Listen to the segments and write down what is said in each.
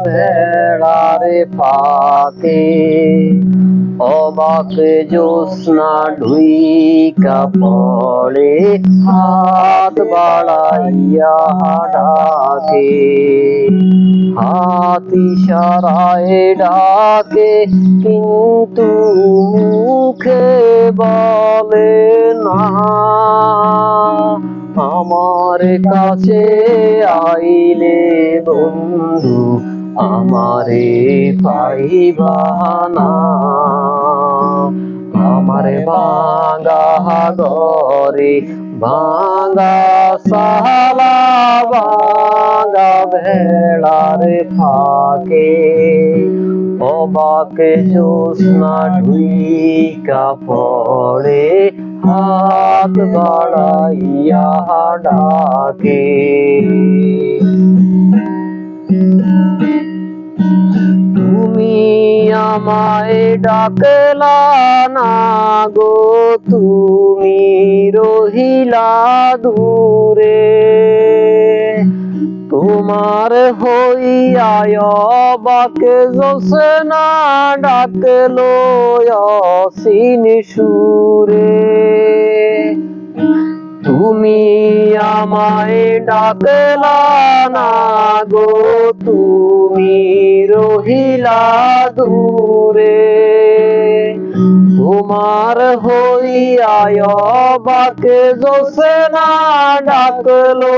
বেড়ার ফাঁকে অবাক জ্যোৎস্না ঢুইকা পড়ে হাত বাড়াইয়া ডাকে হাত ইশারায় ডাকে কিন্তু মুখে বলে না আমার কাছে আইলে বন্ধু আমারে পাইবা না আমার ভাঙা ঘরে ভাঙা সালা ভাঙা বেড়ার ফাঁকে অবাক জ্যোৎস্না ঢুইকা পড়ে হাত বাড়াইয়া ডাকে তুমি আমায় ডাকলা না গো তুমি রহিলা দূরে তোমার হইয়া অবাক জ্যোৎস্না ডাকলো অসীন সুরে তুমি আমায় ডাকলা না গো তুমি রহিলা দূরে তোমার হইয়া অবাক জ্যোৎস্না ডাকলো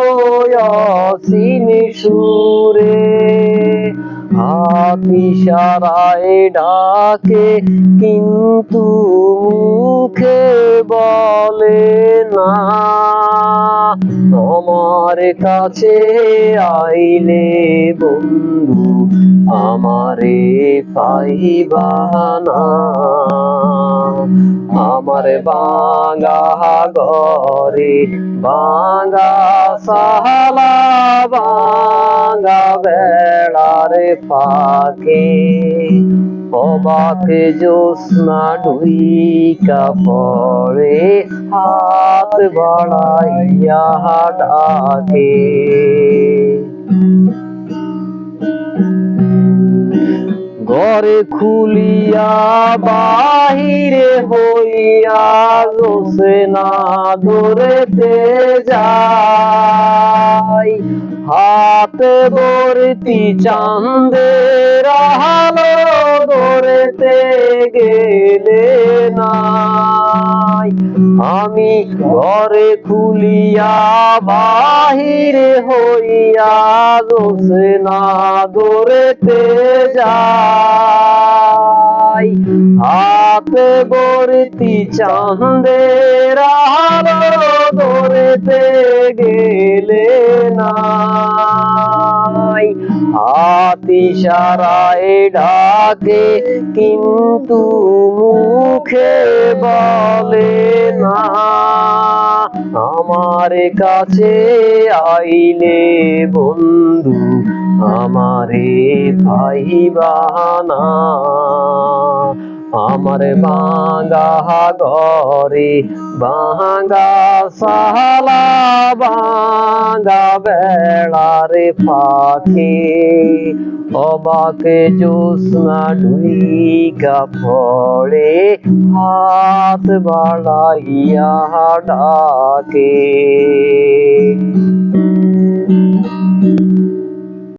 অসীন সুরে হাত ইশারায় ডাকে কিন্তু মুখে বলে না আমার কাছে আইলে বন্ধু আমারে পাইবা না আমার ভাঙা ঘরে ভাঙা সালা ভাঙা বেড়ার ফাঁকে অবাক জ্যোৎস্না ঢুইকা পড়ে হাত বাড়াইয়া ডাকে ঘরে খুলিয়া বাহিরে হইয়া জ্যোৎস্না ধরেতে যাই হাতে ভর্তি চাঁদের আলো ধরেতে গেলে নাই আমি ঘরে খুলিয়া বাহিরে হইয়া জ্যোৎস্না ধরেতে যাই হাতে ভর্তি চাঁদের আলো ধরেতে গেলে নাই হাত ইশারায় ডাকে কিন্তু মুখে বলে না আমার কাছে আইলে বন্ধু আমারে পাইবা না আমার ভাঙা ঘরে ভাঙা সালা ভাঙা বেড়ার ফাঁকে অবাক জ্যোৎস্না ঢুইকা পড়ে হাত বাড়াইয়া ডাকে